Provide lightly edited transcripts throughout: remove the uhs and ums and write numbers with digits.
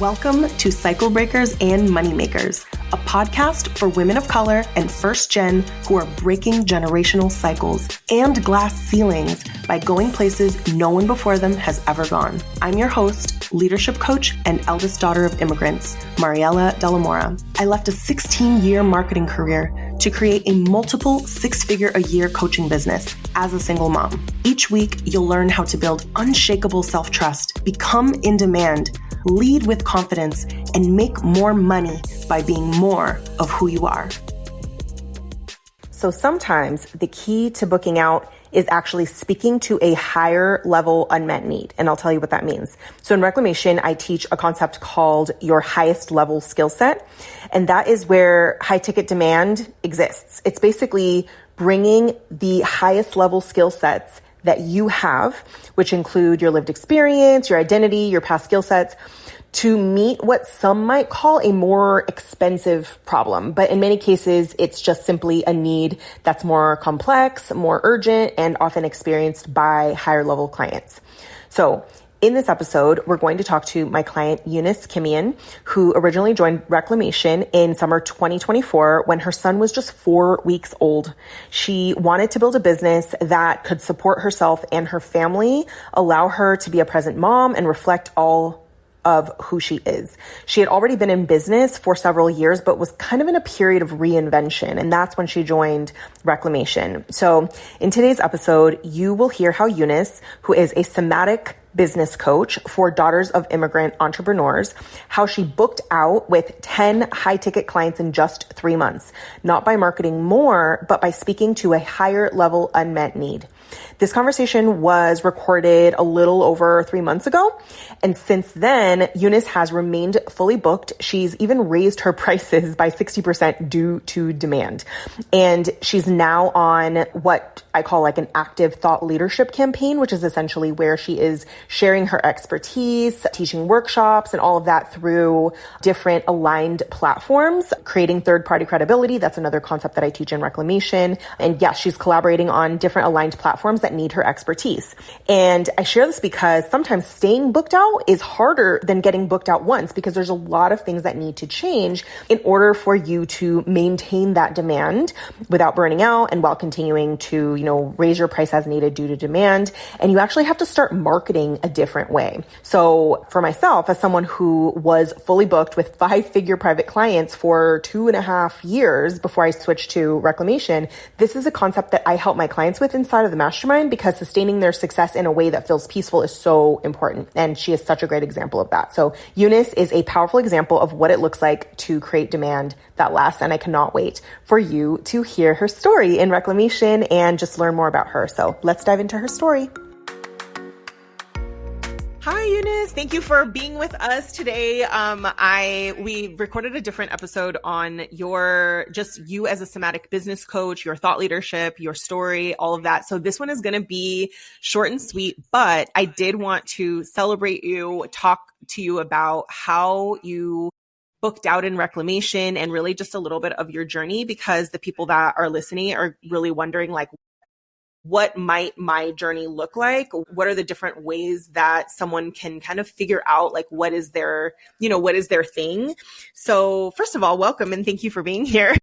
Welcome to Cycle Breakers and Moneymakers, a podcast for women of color and first gen who are breaking generational cycles and glass ceilings by going places no one before them has ever gone. I'm your host, leadership coach, and eldest daughter of immigrants, Mariela Delamora. I left a 16-year marketing career to create a multiple six-figure-a-year coaching business as a single mom. Each week, you'll learn how to build unshakable self-trust, become in demand, lead with confidence, and make more money by being more of who you are. So sometimes the key to booking out is actually speaking to a higher level unmet need. And I'll tell you what that means. So in Reclamation, I teach a concept called your highest level skill set. And that is where high ticket demand exists. It's basically bringing the highest level skill sets that you have, which include your lived experience, your identity, your past skill sets, to meet what some might call a more expensive problem. But in many cases, it's just simply a need that's more complex, more urgent, and often experienced by higher level clients. So in this episode, we're going to talk to my client, Eunice, who originally joined Reclamation in summer 2024 when her son was just 4 weeks old. She wanted to build a business that could support herself and her family, allow her to be a present mom, and reflect all of who she is. She had already been in business for several years, but was kind of in a period of reinvention. And that's when she joined Reclamation. So in today's episode, you will hear how Eunice, who is a somatic business coach for daughters of immigrant entrepreneurs, how she booked out with 10 high ticket clients in just 3 months, not by marketing more, but by speaking to a higher level unmet need. This conversation was recorded a little over 3 months ago. And since then, Eunice has remained fully booked. She's even raised her prices by 60% due to demand. And she's now on what I call like an active thought leadership campaign, which is essentially where she is sharing her expertise, teaching workshops, and all of that through different aligned platforms, creating third-party credibility. That's another concept that I teach in Reclamation. And yes, she's collaborating on different aligned platforms that need her expertise. And I share this because sometimes staying booked out is harder than getting booked out once, because there's a lot of things that need to change in order for you to maintain that demand without burning out and while continuing to, raise your price as needed due to demand. And you actually have to start marketing a different way. So for myself, as someone who was fully booked with 5-figure private clients for 2.5 years before I switched to Reclamation, this is a concept that I help my clients with inside of the mastermind, because sustaining their success in a way that feels peaceful is so important. And she is such a great example of that. So Eunice is a powerful example of what it looks like to create demand that lasts. And I cannot wait for you to hear her story in Reclamation and just learn more about her. So let's dive into her story. Hi, Eunice. Thank you for being with us today. We recorded a different episode on you as a somatic business coach, your thought leadership, your story, all of that. So this one is going to be short and sweet, but I did want to celebrate you, talk to you about how you booked out in Reclamation and really just a little bit of your journey, because the people that are listening are really wondering, like, what might my journey look like? What are the different ways that someone can kind of figure out, like, what is their thing? So first of all, welcome and thank you for being here.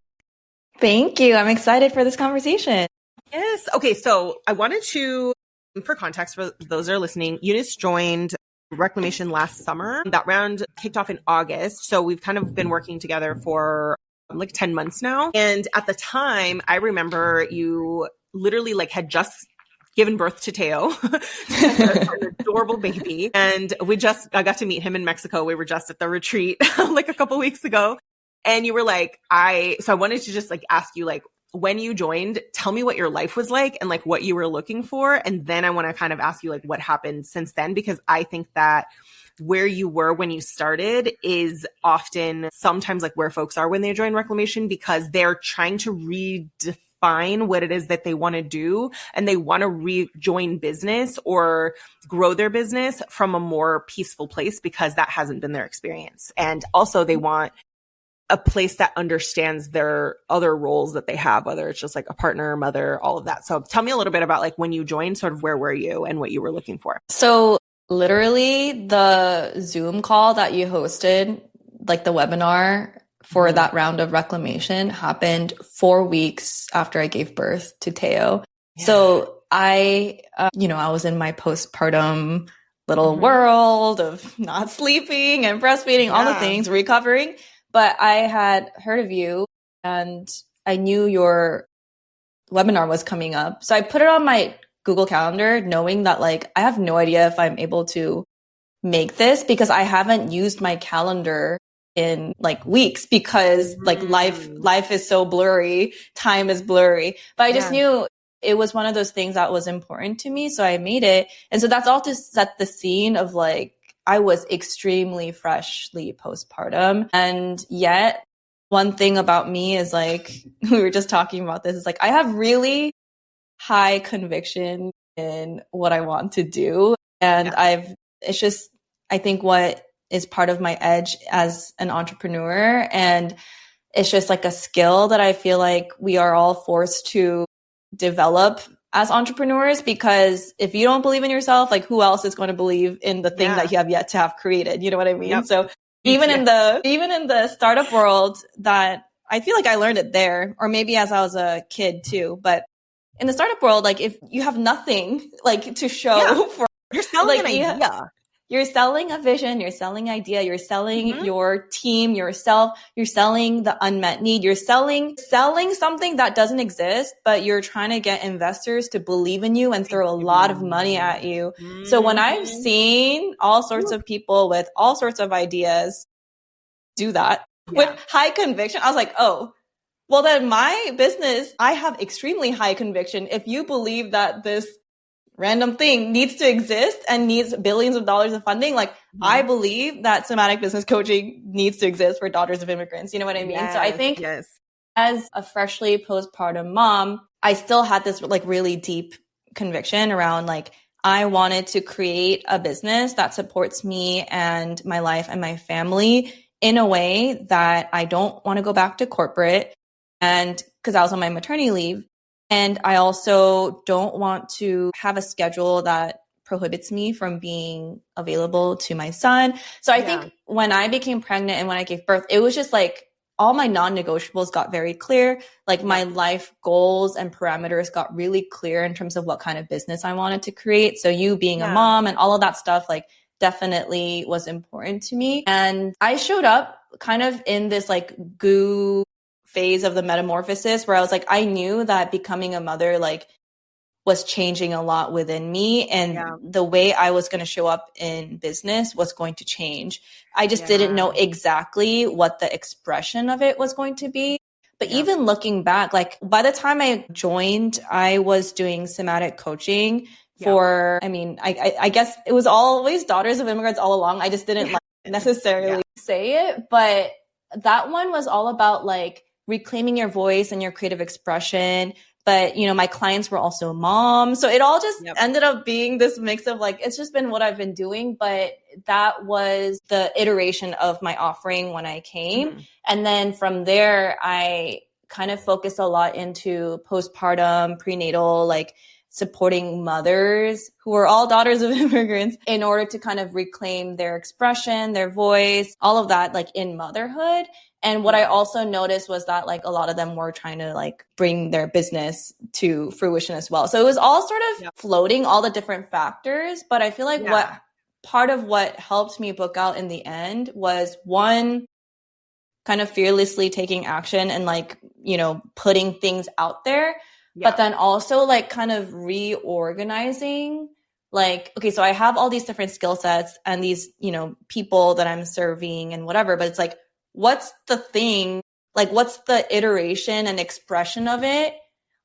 Thank you. I'm excited for this conversation. Yes. Okay. So I wanted to, for context for those that are listening, Eunice joined Reclamation last summer. That round kicked off in August. So we've kind of been working together for like 10 months now. And at the time, I remember you literally had just given birth to Teo, an adorable baby. And I got to meet him in Mexico. We were just at the retreat like a couple weeks ago. And you were like, so I wanted to just ask you, when you joined, tell me what your life was like and what you were looking for. And then I want to kind of ask you what happened since then, because I think that where you were when you started is often sometimes where folks are when they join Reclamation, because they're trying to redefine what it is that they want to do, and they want to rejoin business or grow their business from a more peaceful place, because that hasn't been their experience. And also they want a place that understands their other roles that they have, whether it's just a partner, mother, all of that. So tell me a little bit about when you joined, sort of where were you and what you were looking for? So Literally the Zoom call that you hosted, like the webinar for that round of reclamation happened 4 weeks after I gave birth to Teo. Yeah. So I was in my postpartum little world of not sleeping and breastfeeding, all the things, recovering. But I had heard of you and I knew your webinar was coming up. So I put it on my Google Calendar, knowing that like I have no idea if I'm able to make this because I haven't used my calendar in like weeks because like life is so blurry, time is blurry. But I just knew it was one of those things that was important to me. So I made it. And so that's all to set the scene of like, I was extremely freshly postpartum. And yet one thing about me is like, we were just talking about this, is like, I have really high conviction in what I want to do. And I think what is part of my edge as an entrepreneur. And it's just like a skill that I feel like we are all forced to develop as entrepreneurs, because if you don't believe in yourself, like who else is going to believe in the thing that you have yet to have created? You know what I mean? Yep. So even in the startup world, that I feel like I learned it there, or maybe as I was a kid too, but in the startup world, like if you have nothing like to show for, you're selling an idea. You're selling a vision, you're selling idea, you're selling your team, yourself, you're selling the unmet need, you're selling something that doesn't exist, but you're trying to get investors to believe in you and throw a lot of money at you. So when I've seen all sorts of people with all sorts of ideas do that with high conviction, I was like, oh, well then my business, I have extremely high conviction. If you believe that this random thing needs to exist and needs billions of dollars of funding, like I believe that somatic business coaching needs to exist for daughters of immigrants. You know what I mean? So I think as a freshly postpartum mom, I still had this like really deep conviction around like, I wanted to create a business that supports me and my life and my family in a way that I don't want to go back to corporate. And because I was on my maternity leave, and I also don't want to have a schedule that prohibits me from being available to my son. So I think when I became pregnant and when I gave birth, it was just like all my non-negotiables got very clear. Like my life goals and parameters got really clear in terms of what kind of business I wanted to create. So you being a mom and all of that stuff, like definitely was important to me. And I showed up kind of in this like goo phase of the metamorphosis where I was like, I knew that becoming a mother like was changing a lot within me, and the way I was going to show up in business was going to change. I just didn't know exactly what the expression of it was going to be. But even looking back, like by the time I joined, I was doing somatic coaching for, I mean, I guess it was always daughters of immigrants all along. I just didn't like necessarily say it, but that one was all about like reclaiming your voice and your creative expression. But, you know, my clients were also moms. So it all just ended up being this mix of like, it's just been what I've been doing. But that was the iteration of my offering when I came. And then from there, I kind of focused a lot into postpartum, prenatal, like supporting mothers who are all daughters of immigrants in order to kind of reclaim their expression, their voice, all of that, like in motherhood. And what I also noticed was that like a lot of them were trying to like bring their business to fruition as well. So it was all sort of floating, all the different factors. But I feel like what part of what helped me book out in the end was one, kind of fearlessly taking action and like, you know, putting things out there, but then also like kind of reorganizing. Like, okay, so I have all these different skill sets and these, you know, people that I'm serving and whatever, but it's like, what's the thing? Like, what's the iteration and expression of it?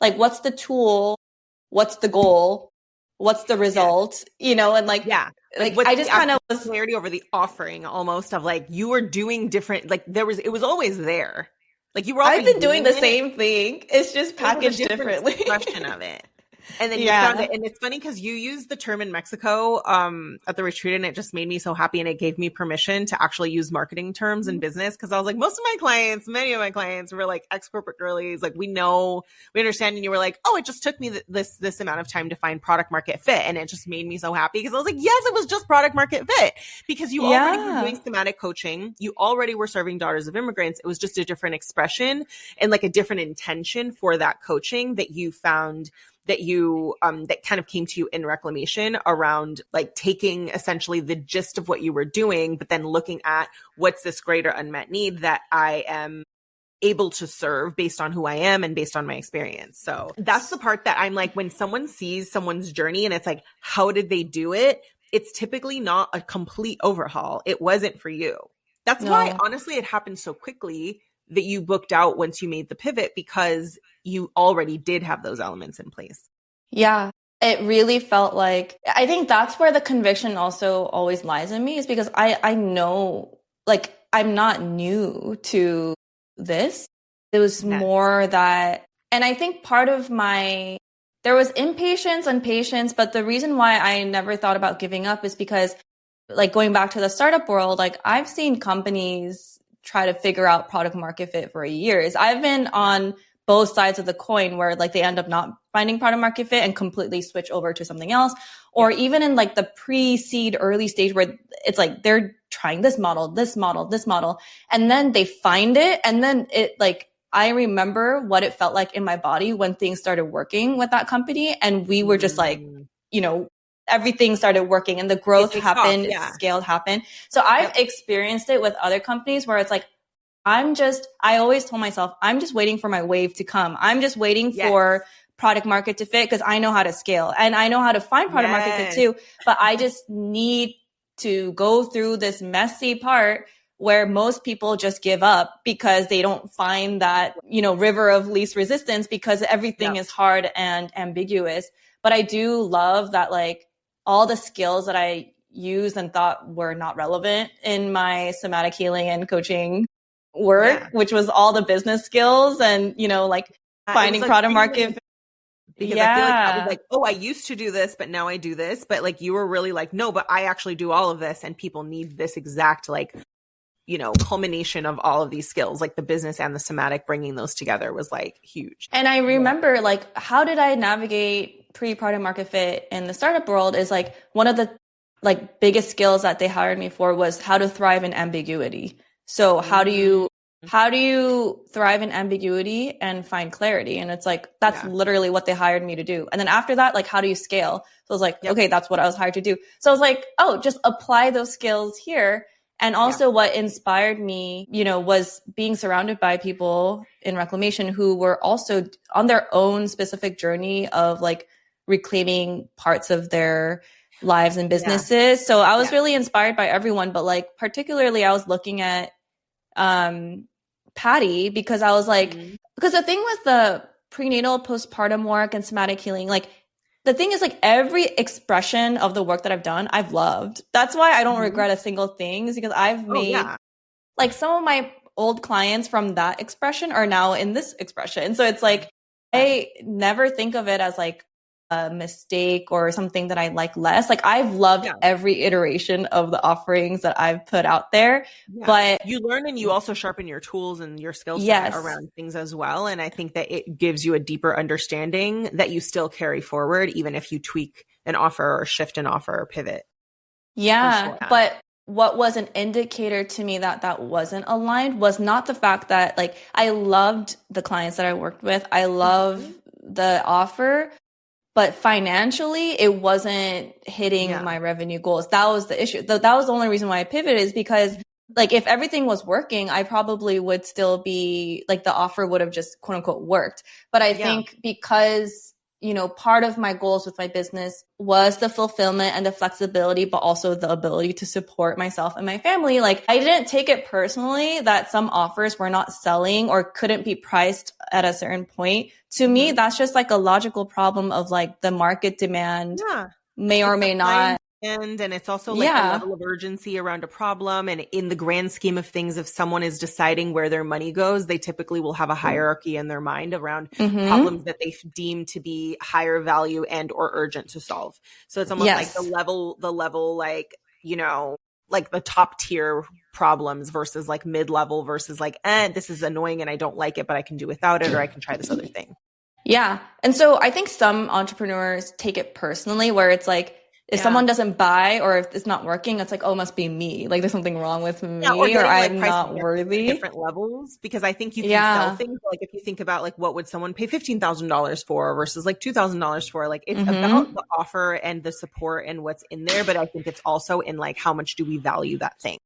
Like, what's the tool? What's the goal? What's the result? You know, and like, like I just kind of was clarity over the offering almost of like, you were doing different, like it was always there. Like you were already I've been doing the same thing. It's just packaged differently. Expression of it. And then you found it. And it's funny because you used the term in Mexico at the retreat, and it just made me so happy. And it gave me permission to actually use marketing terms in business. Because I was like, most of my clients, many of my clients were like ex-corporate girlies. Like, we understand. And you were like, oh, it just took me this amount of time to find product market fit. And it just made me so happy because I was like, yes, it was just product market fit. Because you already were doing somatic coaching. You already were serving daughters of immigrants. It was just a different expression and like a different intention for that coaching that you found that that kind of came to you in Reclamation around like taking essentially the gist of what you were doing, but then looking at what's this greater unmet need that I am able to serve based on who I am and based on my experience. So that's the part that I'm like, when someone sees someone's journey and it's like, how did they do it? It's typically not a complete overhaul. It wasn't for you. That's why, honestly, it happened so quickly that you booked out once you made the pivot, because you already did have those elements in place. Yeah. It really felt like, I think that's where the conviction also always lies in me, is because I know, like, I'm not new to this. It was more that, and I think part of there was impatience and patience, but the reason why I never thought about giving up is because, like, going back to the startup world, like, I've seen companies try to figure out product market fit for years. I've been on both sides of the coin where like they end up not finding product market fit and completely switch over to something else. Or even in like the pre-seed early stage where it's like they're trying this model, and then they find it. And then it like, I remember what it felt like in my body when things started working with that company. And we were just like, you know, everything started working and the growth happened, scaled happened. So I've experienced it with other companies where it's like, I always told myself, I'm just waiting for my wave to come. I'm just waiting for product market to fit because I know how to scale and I know how to find product market fit too. But I just need to go through this messy part where most people just give up because they don't find that, you know, river of least resistance because everything is hard and ambiguous. But I do love that, like, all the skills that I used and thought were not relevant in my somatic healing and coaching work, which was all the business skills and, you know, like finding like product market. Because I feel like that was like, oh, I used to do this, but now I do this. But like, you were really like, no, but I actually do all of this. And people need this exact, like, you know, culmination of all of these skills, like the business and the somatic, bringing those together was like huge. And I remember like, how did I navigate pre-product market fit in the startup world is like one of the like biggest skills that they hired me for was how to thrive in ambiguity. So how do you thrive in ambiguity and find clarity? And it's like, that's literally what they hired me to do. And then after that, like, how do you scale? So I was like, okay, that's what I was hired to do. So I was like, oh, just apply those skills here. And also what inspired me, you know, was being surrounded by people in Reclamation who were also on their own specific journey of like reclaiming parts of their lives and businesses. So I was really inspired by everyone, but like particularly I was looking at Patty because I was like, because the thing with the prenatal postpartum work and somatic healing, like the thing is like every expression of the work that I've done, I've loved. That's why I don't regret a single thing, is because I've made like some of my old clients from that expression are now in this expression. So it's like, I never think of it as like a mistake or something that I like less. Like I've loved every iteration of the offerings that I've put out there, but you learn and you also sharpen your tools and your skill set around things as well. And I think that it gives you a deeper understanding that you still carry forward, even if you tweak an offer or shift an offer or pivot. But what was an indicator to me that that wasn't aligned was not the fact that like I loved the clients that I worked with. I love the offer, but financially, it wasn't hitting my revenue goals. That was the issue. That was the only reason why I pivoted, is because like if everything was working, I probably would still be like the offer would have just quote unquote worked. But I think because, you know, part of my goals with my business was the fulfillment and the flexibility, but also the ability to support myself and my family. Like I didn't take it personally that some offers were not selling or couldn't be priced at a certain point. To me, that's just like a logical problem of like the market demand may or may not. and it's also like the level of urgency around a problem. And in the grand scheme of things, if someone is deciding where their money goes, they typically will have a hierarchy in their mind around problems that they deem to be higher value and or urgent to solve. So it's almost like the level, like, you know, like the top tier problems versus like mid-level versus like, this is annoying and I don't like it, but I can do without it, or I can try this other thing. Yeah. And so I think some entrepreneurs take it personally, where it's like, if someone doesn't buy or if it's not working, it's like, oh, it must be me. Like there's something wrong with me, or I'm not worthy. Different levels, because I think you can sell things. Like if you think about like, what would someone pay $15,000 for versus like $2,000 for? Like it's about the offer and the support and what's in there. But I think it's also in like, how much do we value that thing?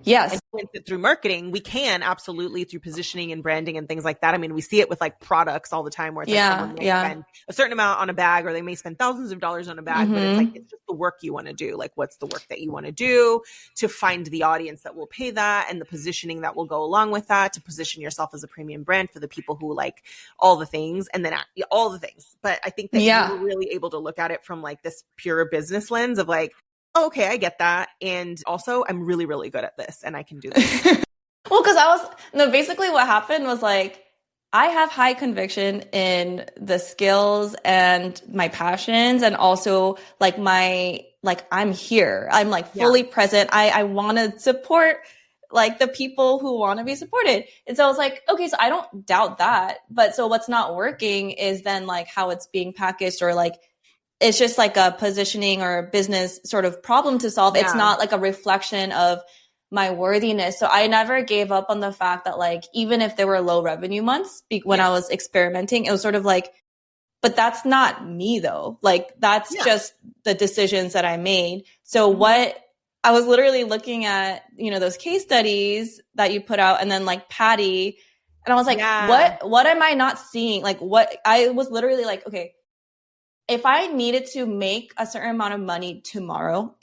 Yes. And through marketing, we can absolutely, through positioning and branding and things like that. I mean, we see it with like products all the time, where it's like someone may spend a certain amount on a bag, or they may spend thousands of dollars on a bag, but it's like, it's just the work you want to do. Like, what's the work that you want to do to find the audience that will pay that, and the positioning that will go along with that, to position yourself as a premium brand for the people who like all the things, and then all the things. But I think that you're really able to look at it from like this pure business lens of like, okay, I get that. And also I'm really, really good at this and I can do this. Well, because basically what happened was like, I have high conviction in the skills and my passions, and also like I'm here. I'm like fully present. I want to support like the people who want to be supported. And so I was like, okay, so I don't doubt that. But so what's not working is then like how it's being packaged, or like, it's just like a positioning or a business sort of problem to solve. It's not like a reflection of my worthiness. So I never gave up on the fact that like, even if there were low revenue months when I was experimenting, it was sort of like, but that's not me though. Like that's just the decisions that I made. So what I was literally looking at, you know, those case studies that you put out, and then like Patty, and I was like, what am I not seeing? Like what I was literally like, okay, if I needed to make a certain amount of money tomorrow,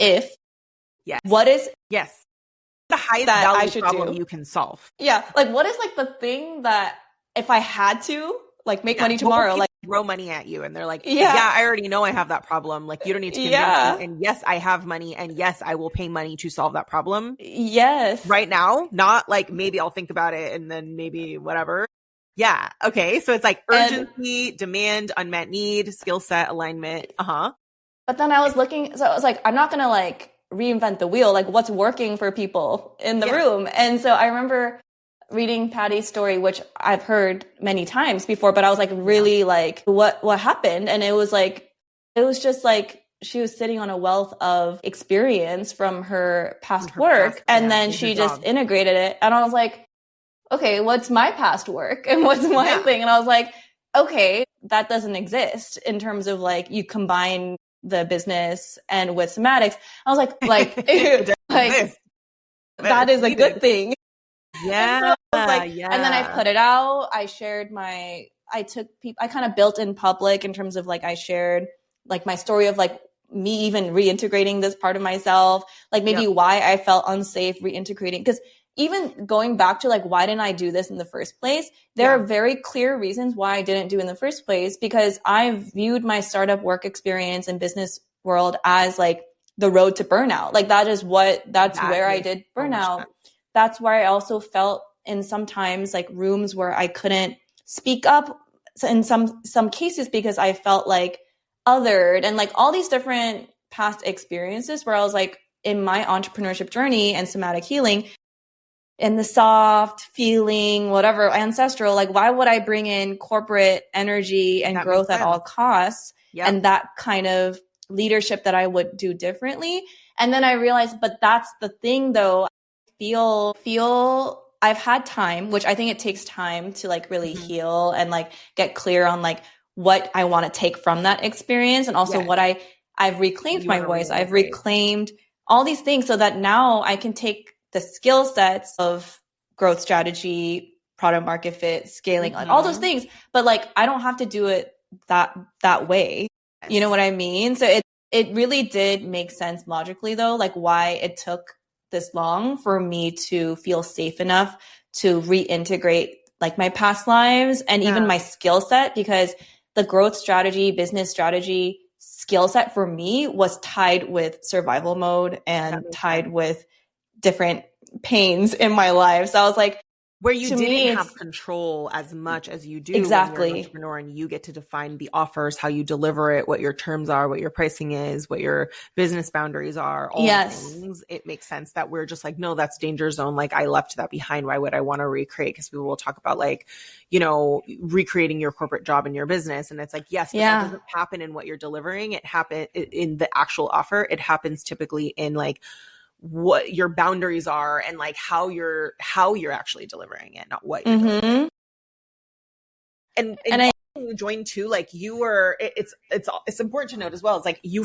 what is the highest value problem you can solve? Yeah. Like what is like the thing that if I had to like make money tomorrow, like throw money at you and they're like, I already know I have that problem. Like you don't need to convince me. And yes, I have money, and yes, I will pay money to solve that problem. Yes. Right now, not like maybe I'll think about it and then maybe whatever. Yeah. Okay. So it's like urgency, demand, unmet need, skill set, alignment. But then I was looking, so I was like, I'm not going to like reinvent the wheel. Like what's working for people in the room. And so I remember reading Patty's story, which I've heard many times before, but I was like, really like, what happened? And it was just like, she was sitting on a wealth of experience from her past work. And then she just integrated it. And I was like, okay, what's my past work and what's my thing? And I was like, okay, that doesn't exist in terms of like, you combine the business and with somatics. I was like, that is a good thing. Yeah. And then I put it out. I shared I kind of built in public in terms of like, I shared like my story of like me even reintegrating this part of myself, like maybe why I felt unsafe reintegrating. Because even going back to like, why didn't I do this in the first place? There are very clear reasons why I didn't do it in the first place, because I viewed my startup work experience and business world as like the road to burnout. Like that's where I did burnout. That's where I also felt in sometimes like rooms where I couldn't speak up in some cases because I felt like othered, and like all these different past experiences where I was like, in my entrepreneurship journey and somatic healing, and the soft feeling, whatever, ancestral, like why would I bring in corporate energy and growth at all costs and that kind of leadership that I would do differently? And then I realized, but that's the thing though, feel I've had time, which I think it takes time to like really heal and like get clear on like what I want to take from that experience. And also what I've reclaimed my voice. I've reclaimed all these things so that now I can take the skill sets of growth strategy, product market fit, scaling, like all those things. But like, I don't have to do it that way. Yes. You know what I mean? So it really did make sense logically though, like why it took this long for me to feel safe enough to reintegrate like my past lives and even my skill set, because the growth strategy, business strategy skill set for me was tied with survival mode and tied with different pains in my life. So I was like, where you didn't have control as much as you do exactly when you're an entrepreneur, and you get to define the offers, how you deliver it, what your terms are, what your pricing is, what your business boundaries are, all things. It makes sense that we're just like, no, that's danger zone. Like, I left that behind. Why would I want to recreate? Because people will talk about like, you know, recreating your corporate job in your business. And it's like, yes, but that doesn't happen in what you're delivering. It happens in the actual offer. It happens typically in like what your boundaries are and like how you're actually delivering it, not what you're delivering. And I you joined too, like you were, it's important to note as well. It's like you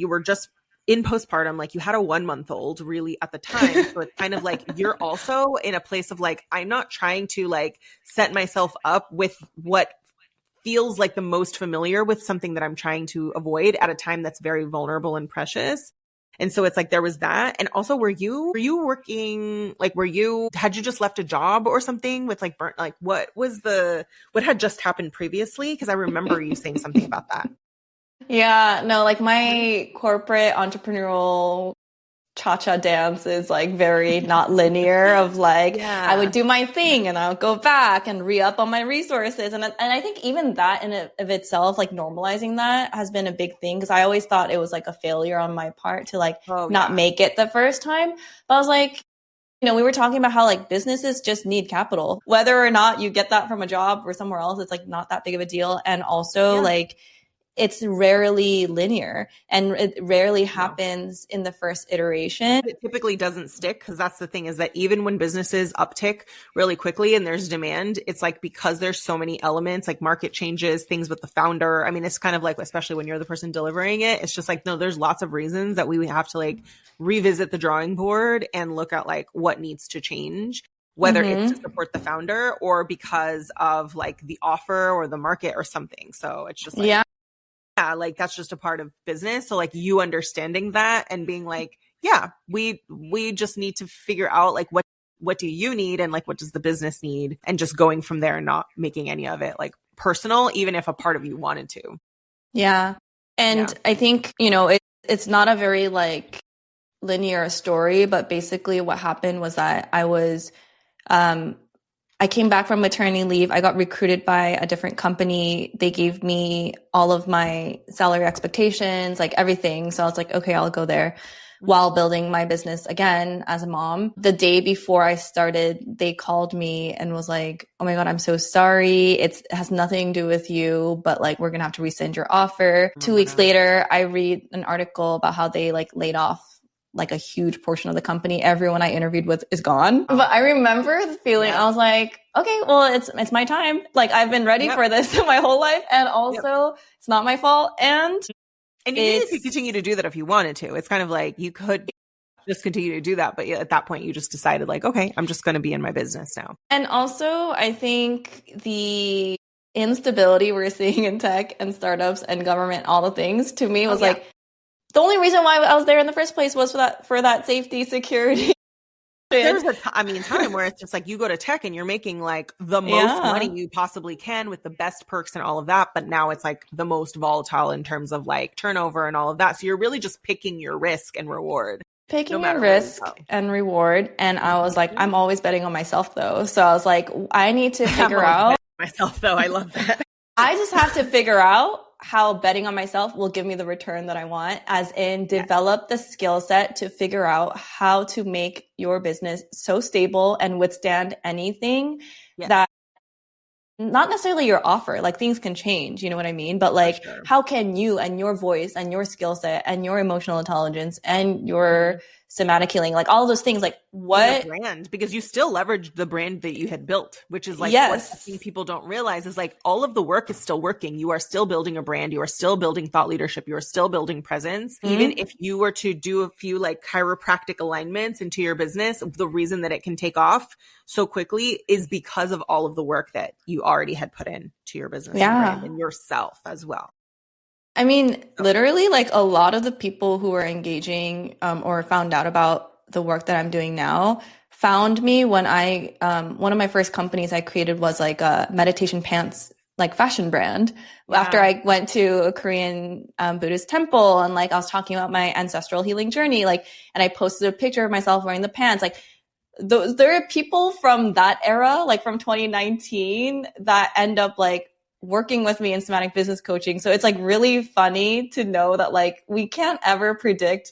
were just in postpartum, like you had a 1-month-old really at the time. So it's kind of like, you're also in a place of like, I'm not trying to like set myself up with what feels like the most familiar with something that I'm trying to avoid at a time that's very vulnerable and precious. And so it's like, there was that. And also, were you working, like, had you just left a job or something with like what had just happened previously? Cause I remember you saying something about that. Yeah, no, like my corporate entrepreneurial cha-cha dance is like very not linear of like, I would do my thing and I'll go back and re-up on my resources. And I think even that in of itself, like normalizing that has been a big thing. Cause I always thought it was like a failure on my part to like not make it the first time. But I was like, you know, we were talking about how like businesses just need capital, whether or not you get that from a job or somewhere else, it's like not that big of a deal. And also like, it's rarely linear and it rarely happens in the first iteration. It typically doesn't stick, because that's the thing, is that even when businesses uptick really quickly and there's demand, it's like, because there's so many elements, like market changes, things with the founder. I mean, it's kind of like, especially when you're the person delivering it, it's just like, no, there's lots of reasons that we have to like revisit the drawing board and look at like what needs to change, whether it's to support the founder or because of like the offer or the market or something. So it's just like, like that's just a part of business. So like you understanding that and being like, we just need to figure out like what do you need and like what does the business need, and just going from there and not making any of it like personal, even if a part of you wanted to. And I think, you know, it's not a very like linear story, but basically what happened was that I came back from maternity leave. I got recruited by a different company. They gave me all of my salary expectations, like everything. So I was like, okay, I'll go there while building my business again as a mom. The day before I started, they called me and was like, oh my God, I'm so sorry. It has nothing to do with you, but like, we're going to have to rescind your offer. 2 weeks later, I read an article about how they like laid off like a huge portion of the company. Everyone I interviewed with is gone. But I remember the feeling, I was like, okay, well, it's my time. Like I've been ready for this my whole life. And also it's not my fault. And you need to continue to do that if you wanted to. It's kind of like you could just continue to do that. But at that point, you just decided like, okay, I'm just going to be in my business now. And also I think the instability we're seeing in tech and startups and government, all the things to me was like, the only reason why I was there in the first place was for that safety, security. There's a time where it's just like you go to tech and you're making like the most money you possibly can with the best perks and all of that. But now it's like the most volatile in terms of like turnover and all of that. So you're really just picking your risk and reward. Picking your risk and reward. And I was like, I'm always betting on myself though. So I was like, I need to figure out myself though. I love that. I just have to figure out how betting on myself will give me the return that I want, as in develop the skill set to figure out how to make your business so stable and withstand anything that not necessarily your offer, like things can change, you know what I mean? But like, how can you and your voice and your skill set and your emotional intelligence and your somatic healing, like all those things, like what brand, because you still leverage the brand that you had built, which is like what I think people don't realize is like all of the work is still working. You are still building a brand. You are still building thought leadership. You are still building presence. Even if you were to do a few like chiropractic alignments into your business, the reason that it can take off so quickly is because of all of the work that you already had put in to your business and brand and yourself as well. I mean, literally, like a lot of the people who are engaging or found out about the work that I'm doing now found me when I one of my first companies I created was like a meditation pants like fashion brand Yeah. after I went to a Korean Buddhist temple, and like I was talking about my ancestral healing journey, like, and I posted a picture of myself wearing the pants. Like there are people from that era, like from 2019, that end up like working with me in somatic business coaching. So it's like really funny to know that like we can't ever predict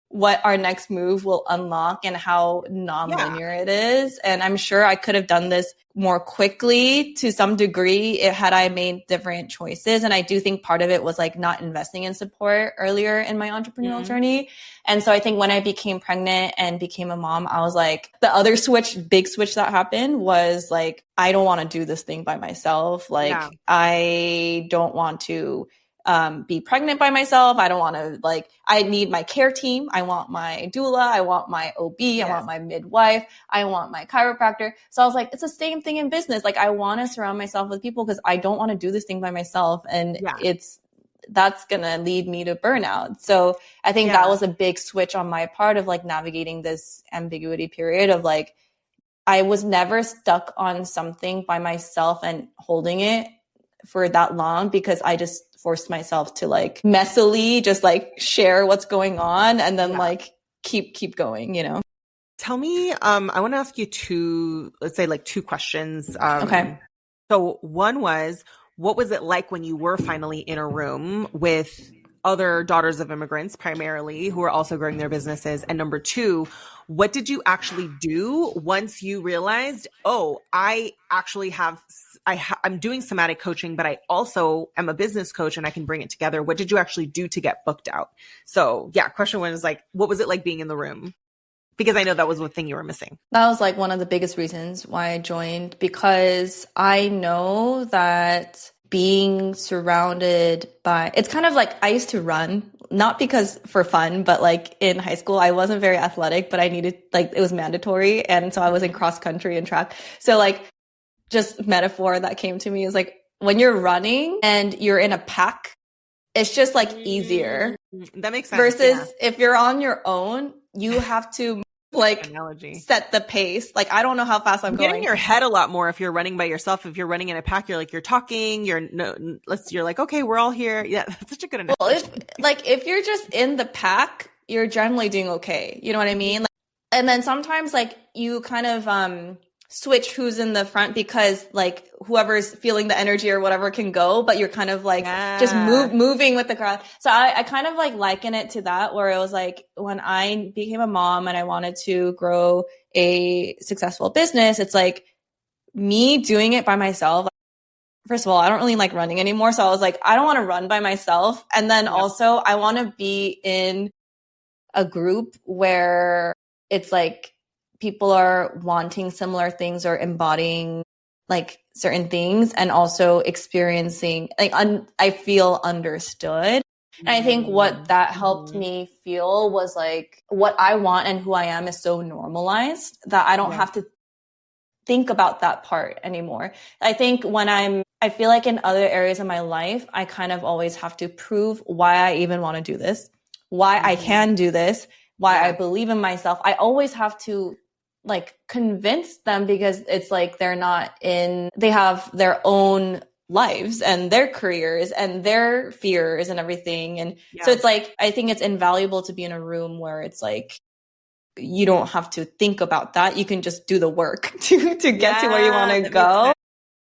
what our next move will unlock and how nonlinear it is. And I'm sure I could have done this more quickly to some degree had I made different choices. And I do think part of it was like not investing in support earlier in my entrepreneurial journey. And so I think when I became pregnant and became a mom, I was like, the other big switch that happened was like, I don't want to do this thing by myself. Like, I don't want to be pregnant by myself. I don't want to I need my care team. I want my doula. I want my OB. I want my midwife. I want my chiropractor. So I was like, it's the same thing in business. Like I want to surround myself with people because I don't want to do this thing by myself. And that's going to lead me to burnout. So I think that was a big switch on my part of like navigating this ambiguity period of like, I was never stuck on something by myself and holding it for that long because I just forced myself to like messily just like share what's going on and then like keep going, you know? Tell me, I want to ask you two questions. Okay. So one was, what was it like when you were finally in a room with other daughters of immigrants primarily who are also growing their businesses? And number two, what did you actually do once you realized, oh, I actually I'm doing somatic coaching, but I also am a business coach and I can bring it together. What did you actually do to get booked out? So question one is like, what was it like being in the room? Because I know that was one thing you were missing. That was like one of the biggest reasons why I joined, because I know that being surrounded by, it's kind of like I used to run, not because for fun, but like in high school, I wasn't very athletic, but I needed, like, it was mandatory. And so I was in cross country and track. So like, just metaphor that came to me is like when you're running and you're in a pack, it's just like easier. That makes sense. Versus if you're on your own, you have to like set the pace. Like, I don't know how fast I'm going. You get in your head a lot more if you're running by yourself. If you're running in a pack, you're talking, you're like, okay, we're all here. Yeah, that's such a good analogy. Well, if you're just in the pack, you're generally doing okay. You know what I mean? Like, and then sometimes like you kind of switch who's in the front because like whoever's feeling the energy or whatever can go, but you're kind of like just moving with the crowd. So I kind of like liken it to that, where it was like when I became a mom and I wanted to grow a successful business, it's like me doing it by myself. First of all, I don't really like running anymore. So I was like, I don't want to run by myself. And then also I want to be in a group where it's like people are wanting similar things or embodying like certain things and also experiencing, like, I feel understood. And I think what that helped me feel was like what I want and who I am is so normalized that I don't have to think about that part anymore. I think I feel like in other areas of my life, I kind of always have to prove why I even want to do this, why I can do this, why I believe in myself. I always have to like convince them because it's like they have their own lives and their careers and their fears and everything. And so it's like, I think it's invaluable to be in a room where it's like, you don't have to think about that. You can just do the work to get to where you want to go.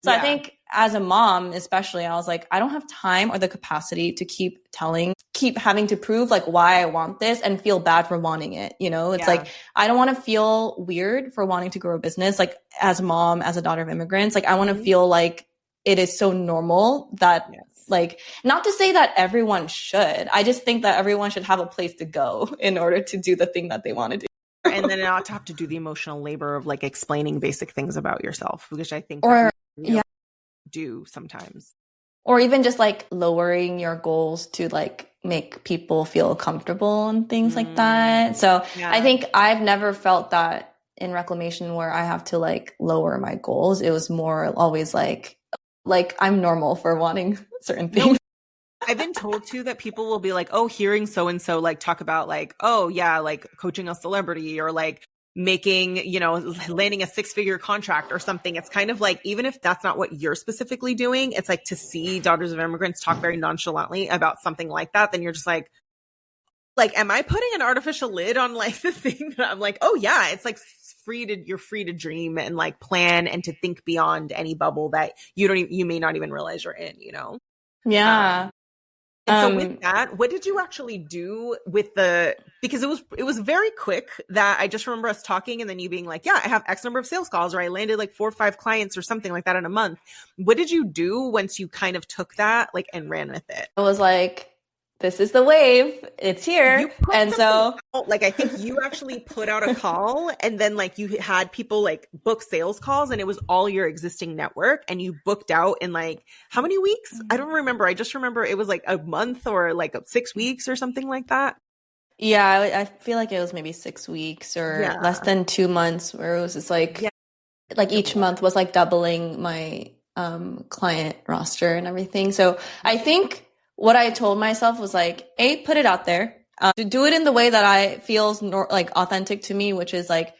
So I think as a mom, especially, I was like, I don't have time or the capacity to keep having to prove like why I want this and feel bad for wanting it. You know, it's like, I don't want to feel weird for wanting to grow a business. Like as a mom, as a daughter of immigrants, like I want to feel like it is so normal that like, not to say that everyone should, I just think that everyone should have a place to go in order to do the thing that they want to do. And then not to have to do the emotional labor of like explaining basic things about yourself, which I think do sometimes. Or even just like lowering your goals to like make people feel comfortable and things like that. So I think I've never felt that in Reclamation where I have to like lower my goals. It was more always like I'm normal for wanting certain things. No, I've been told too that people will be like, oh, hearing so-and-so like talk about like, oh yeah, like coaching a celebrity or like making, you know, landing a 6-figure contract or something. It's kind of like, even if that's not what you're specifically doing, it's like to see Daughters of Immigrants talk very nonchalantly about something like that, then you're just like, am I putting an artificial lid on like the thing that I'm like, oh yeah, it's like you're free to dream and like plan and to think beyond any bubble that you may not even realize you're in, you know? Yeah. And so with that, what did you actually do with because it was very quick that I just remember us talking and then you being like, yeah, I have X number of sales calls, or I landed like 4 or 5 clients or something like that in a month. What did you do once you kind of took that like and ran with it? It was like, this is the wave, it's here. And so like, I think you actually put out a call and then like you had people like book sales calls and it was all your existing network and you booked out in like how many weeks? I don't remember. I just remember it was like a month or like 6 weeks or something like that. Yeah, I feel like it was maybe 6 weeks or less than 2 months, where it was just like, like each month was like doubling my client roster and everything. So I think what I told myself was like, put it out there. Do it in the way that I feels like authentic to me, which is like,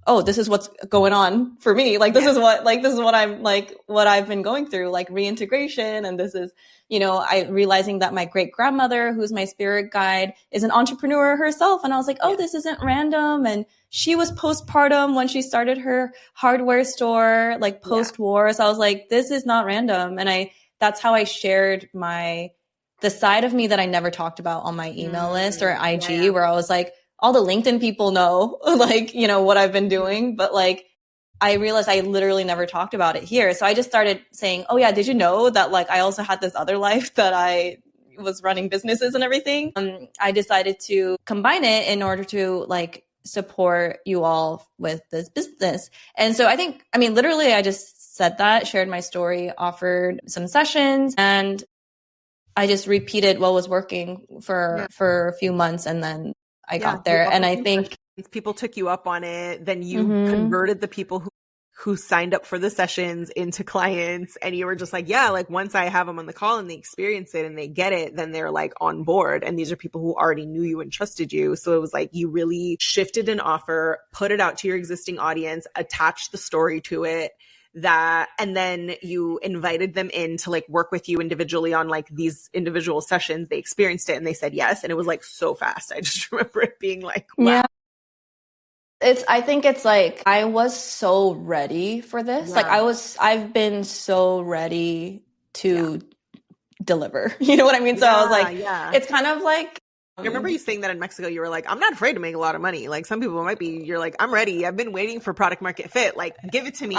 oh, this is what's going on for me. Like, this is what I'm like, what I've been going through, like reintegration. And this is, you know, I realizing that my great grandmother, who's my spirit guide, is an entrepreneur herself. And I was like, oh, this isn't random. And she was postpartum when she started her hardware store, like post-war. So I was like, this is not random. And that's how I shared the side of me that I never talked about on my email list or IG, where I was like, all the LinkedIn people know, like, you know, what I've been doing. But like, I realized I literally never talked about it here. So I just started saying, oh yeah, did you know that like I also had this other life that I was running businesses and everything? I decided to combine it in order to like support you all with this business. And so literally I just said that, shared my story, offered some sessions, and I just repeated what was working for a few months, and then I got there. And I think people took you up on it. Then you converted the people who signed up for the sessions into clients, and you were just like, yeah, like once I have them on the call and they experience it and they get it, then they're like on board. And these are people who already knew you and trusted you. So it was like you really shifted an offer, put it out to your existing audience, attached the story to it. And then you invited them in to like work with you individually on like these individual sessions. They experienced it and they said yes. And it was like so fast. I just remember it being like, wow. Yeah. I think it's like, I was so ready for this. Yeah. Like I've been so ready to deliver. You know what I mean? So I was like, it's kind of like, I remember you saying that in Mexico, you were like, I'm not afraid to make a lot of money. Like some people might be, you're like, I'm ready. I've been waiting for product market fit. Like give it to me.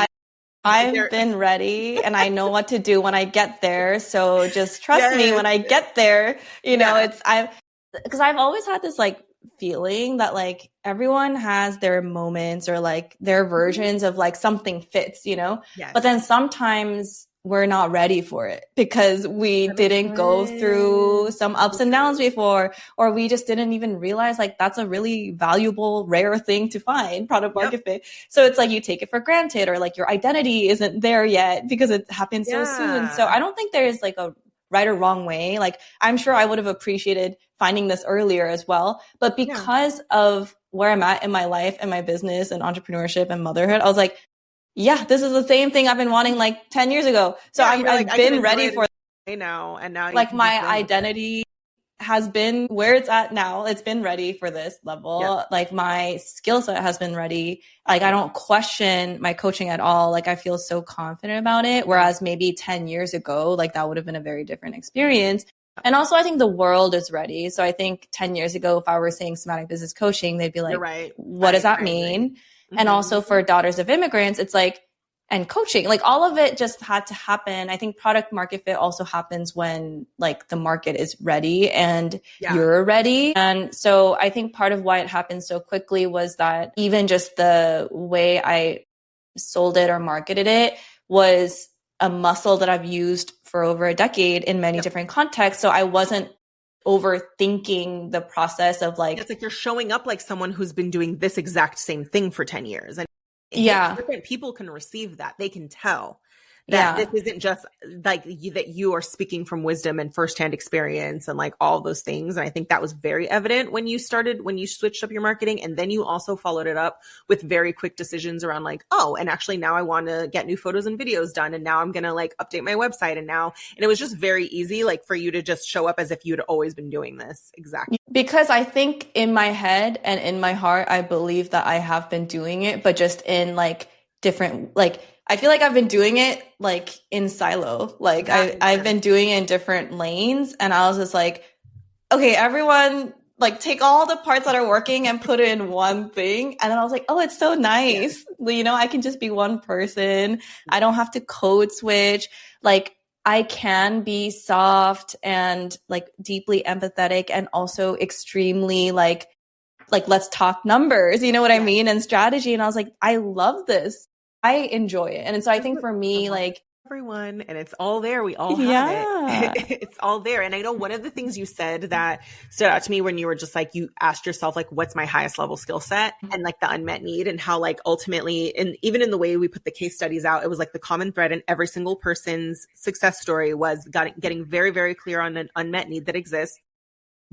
I've been ready and I know what to do when I get there. So just trust me when I get there. You know, because I've always had this like feeling that like everyone has their moments or like their versions of like something fits, you know, but then sometimes we're not ready for it because we didn't go through some ups and downs before, or we just didn't even realize like that's a really valuable, rare thing to find, product market fit. So it's like you take it for granted, or like your identity isn't there yet because it happened so soon. So I don't think there's like a right or wrong way. Like I'm sure I would have appreciated finding this earlier as well. But because of where I'm at in my life and my business and entrepreneurship and motherhood, I was like, yeah, this is the same thing I've been wanting like 10 years ago. So I've been ready for it now. And now like my identity has been where it's at now. It's been ready for this level. Yeah. Like my skill set has been ready. Like I don't question my coaching at all. Like I feel so confident about it. Whereas maybe 10 years ago, like that would have been a very different experience. And also I think the world is ready. So I think 10 years ago, if I were saying somatic business coaching, they'd be like, what does that mean? And also for Daughters of Immigrants, it's like, and coaching, like all of it just had to happen. I think product market fit also happens when like the market is ready and you're ready. And so I think part of why it happened so quickly was that even just the way I sold it or marketed it was a muscle that I've used for over a decade in many different contexts. So I wasn't overthinking the process of like, it's like you're showing up like someone who's been doing this exact same thing for 10 years. And different people can receive that. They can tell that this isn't just like that you are speaking from wisdom and firsthand experience and like all those things. And I think that was very evident when you switched up your marketing. And then you also followed it up with very quick decisions around like, oh, and actually now I want to get new photos and videos done. And now I'm going to like update my website. And it was just very easy, like for you to just show up as if you'd always been doing this. Exactly. Because I think in my head and in my heart, I believe that I have been doing it, but just in like different, like, I feel like I've been doing it like in silo. Like I've been doing it in different lanes, and I was just like, okay, everyone like take all the parts that are working and put it in one thing. And then I was like, oh, it's so nice. Yeah. You know, I can just be one person. I don't have to code switch. Like I can be soft and like deeply empathetic and also extremely like let's talk numbers, you know what I mean? And strategy. And I was like, I love this. I enjoy it. And so I think for me, like everyone, and it's all there. We all have it. It's all there. And I know one of the things you said that stood out to me when you were just like, you asked yourself, like, what's my highest level skill set and like the unmet need, and how like ultimately, and even in the way we put the case studies out, it was like the common thread in every single person's success story was getting very, very clear on an unmet need that exists.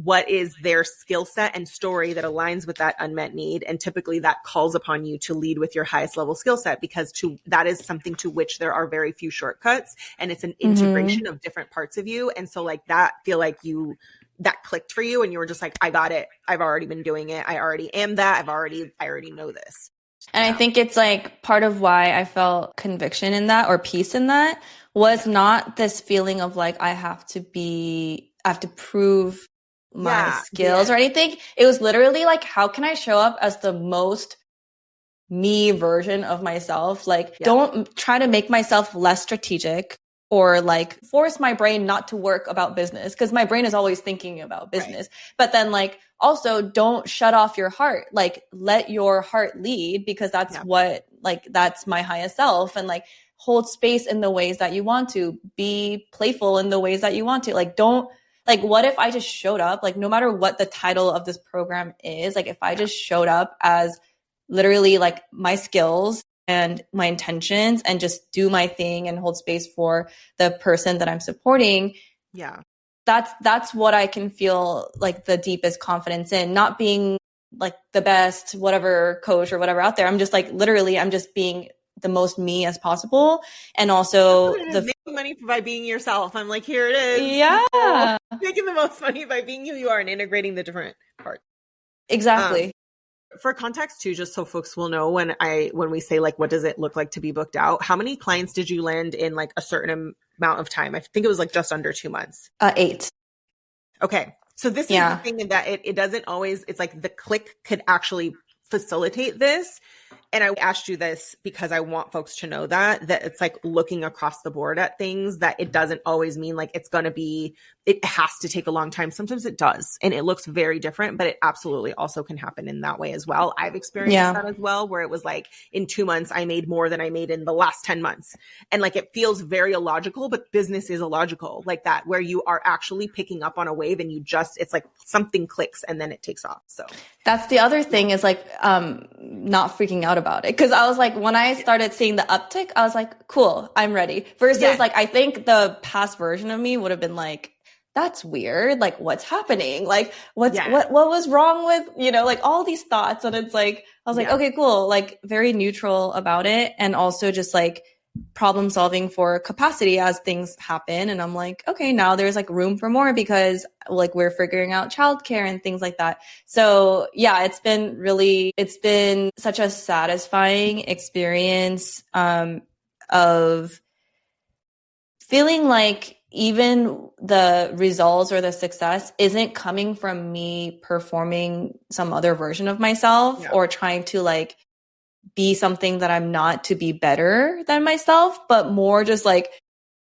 What is their skill set and story that aligns with that unmet need? And typically that calls upon you to lead with your highest level skill set, because that is something to which there are very few shortcuts, and it's an integration of different parts of you. And so like that, feel like that clicked for you and you were just like, I got it. I've already been doing it. I already am that. I already know this. And I think it's like part of why I felt conviction in that, or peace in that, was not this feeling of like, I have to prove my skills or anything. It was literally like, how can I show up as the most me version of myself? Like, don't try to make myself less strategic or like force my brain not to work about business, because my brain is always thinking about business. Right. But then like, also don't shut off your heart. Like, let your heart lead, because that's that's my highest self. And like, hold space in the ways that you want to, be playful in the ways that you want to. Like, like, what if I just showed up, like, no matter what the title of this program is, like, if I just showed up as literally like my skills and my intentions and just do my thing and hold space for the person that I'm supporting. Yeah. That's what I can feel like the deepest confidence in, not being like the best, whatever coach or whatever out there. I'm just like, literally, I'm just being the most me as possible. And also making money by being yourself. I'm like, here it is. Yeah. Making the most money by being who you are and integrating the different parts. Exactly. For context too, just so folks will know, when we say like, what does it look like to be booked out? How many clients did you land in like a certain amount of time? I think it was like just under 2 months. 8. Okay. So this is the thing, that it doesn't always, it's like the click could actually facilitate this. And I asked you this because I want folks to know that it's like looking across the board at things, that it doesn't always mean like it has to take a long time. Sometimes it does. And it looks very different, but it absolutely also can happen in that way as well. I've experienced that as well, where it was like in 2 months, I made more than I made in the last 10 months. And like, it feels very illogical, but business is illogical like that, where you are actually picking up on a wave and it's like something clicks and then it takes off. So that's the other thing, is like, not freaking out about it. Cause I was like, when I started seeing the uptick, I was like, cool, I'm ready. Versus like, I think the past version of me would have been like, that's weird. Like, what's happening? Like, what was wrong with, like all these thoughts. And it's like, I was like, okay, cool. Like, very neutral about it. And also just like problem solving for capacity as things happen. And I'm like, okay, now there's like room for more, because like we're figuring out childcare and things like that. So yeah, it's been such a satisfying experience, of feeling like even the results or the success isn't coming from me performing some other version of myself or trying to like be something that I'm not to be better than myself, but more just like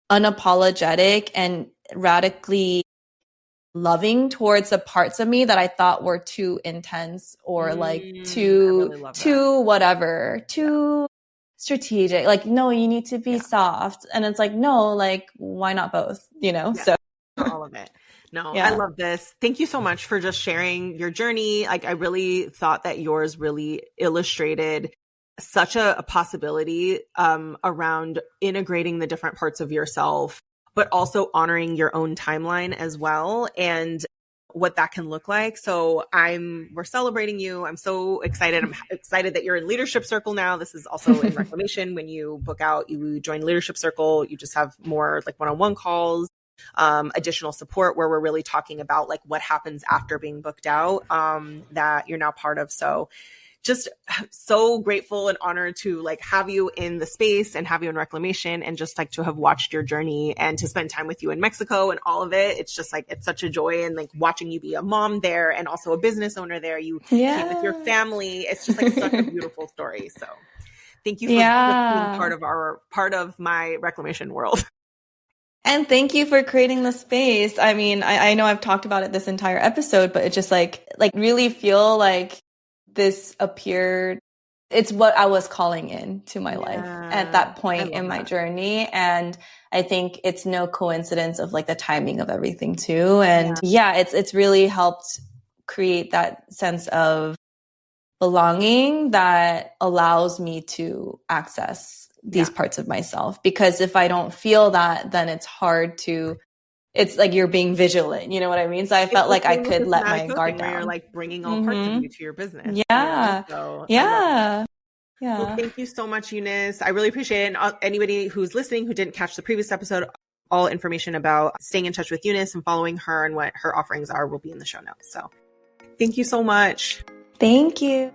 unapologetic and radically loving towards the parts of me that I thought were too intense or like too strategic. Like, no, you need to be soft. And it's like, no, like, why not both? So all of it. No, I love this. Thank you so much for just sharing your journey. Like, I really thought that yours really illustrated such a possibility around integrating the different parts of yourself, but also honoring your own timeline as well, and what that can look like. So we're celebrating you. I'm so excited. I'm excited that you're in Leadership Circle now. This is also in Reclamation. When you book out, you join Leadership Circle, you just have more like one-on-one calls, additional support where we're really talking about like what happens after being booked out, that you're now part of. So just so grateful and honored to like have you in the space and have you in Reclamation, and just like to have watched your journey and to spend time with you in Mexico and all of it. It's just like, it's such a joy, and like watching you be a mom there and also a business owner there. You came with your family. It's just like such a beautiful story. So thank you for being part of my Reclamation world. And thank you for creating the space. I mean, I know I've talked about it this entire episode, but it just like really feel like this appeared. It's what I was calling in to my life at that point in my journey. And I think it's no coincidence of like the timing of everything too. And it's really helped create that sense of belonging that allows me to access these parts of myself. Because if I don't feel that, then it's hard to, it's like you're being vigilant. You know what I mean? So I felt like I could let my guard down. You're like bringing all parts of you to your business. Yeah. So Yeah. Well, thank you so much, Eunice. I really appreciate it. And anybody who's listening who didn't catch the previous episode, all information about staying in touch with Eunice and following her and what her offerings are will be in the show notes. So thank you so much. Thank you.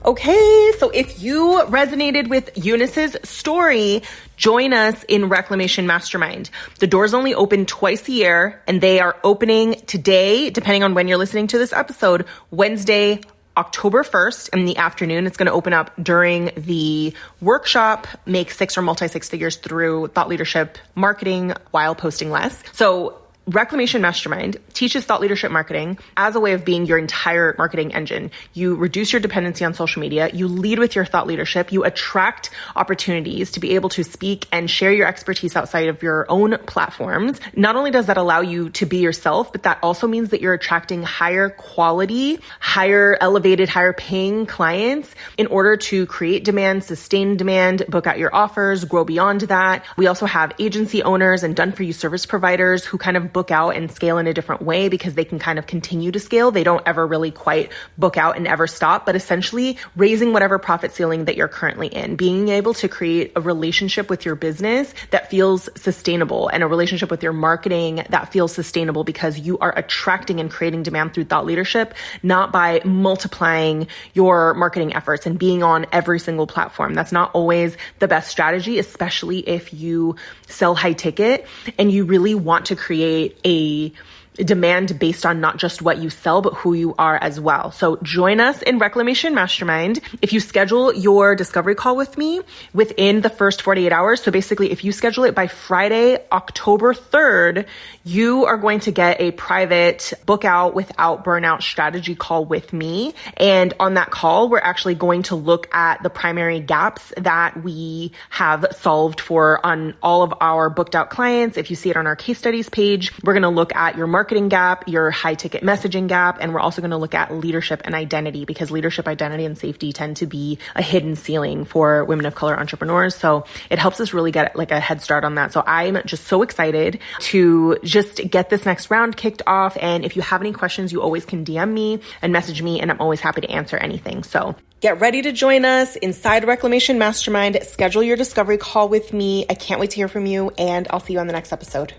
Okay, so if you resonated with Eunice's story, join us in Reclamation Mastermind. The doors only open twice a year, and they are opening today, depending on when you're listening to this episode, Wednesday, October 1st in the afternoon. It's going to open up during the workshop, Make Six or Multi-Six Figures Through Thought Leadership Marketing While Posting Less. So Reclamation Mastermind teaches thought leadership marketing as a way of being your entire marketing engine. You reduce your dependency on social media. You lead with your thought leadership. You attract opportunities to be able to speak and share your expertise outside of your own platforms. Not only does that allow you to be yourself, but that also means that you're attracting higher quality, higher elevated, higher paying clients in order to create demand, sustain demand, book out your offers, grow beyond that. We also have agency owners and done-for-you service providers who kind of book out and scale in a different way because they can kind of continue to scale. They don't ever really quite book out and ever stop, but essentially raising whatever profit ceiling that you're currently in, being able to create a relationship with your business that feels sustainable and a relationship with your marketing that feels sustainable because you are attracting and creating demand through thought leadership, not by multiplying your marketing efforts and being on every single platform. That's not always the best strategy, especially if you sell high ticket and you really want to create a demand based on not just what you sell, but who you are as well. So join us in Reclamation Mastermind. If you schedule your discovery call with me within the first 48 hours, so basically if you schedule it by Friday, October 3rd, you are going to get a private book out without burnout strategy call with me. And on that call, we're actually going to look at the primary gaps that we have solved for on all of our booked out clients. If you see it on our case studies page, we're going to look at your marketing gap, your high ticket messaging gap, and we're also going to look at leadership and identity because leadership, identity, and safety tend to be a hidden ceiling for women of color entrepreneurs. So it helps us really get like a head start on that. So I'm just so excited to just get this next round kicked off. And if you have any questions, you always can DM me and message me, and I'm always happy to answer anything. So get ready to join us inside Reclamation Mastermind. Schedule your discovery call with me. I can't wait to hear from you, and I'll see you on the next episode.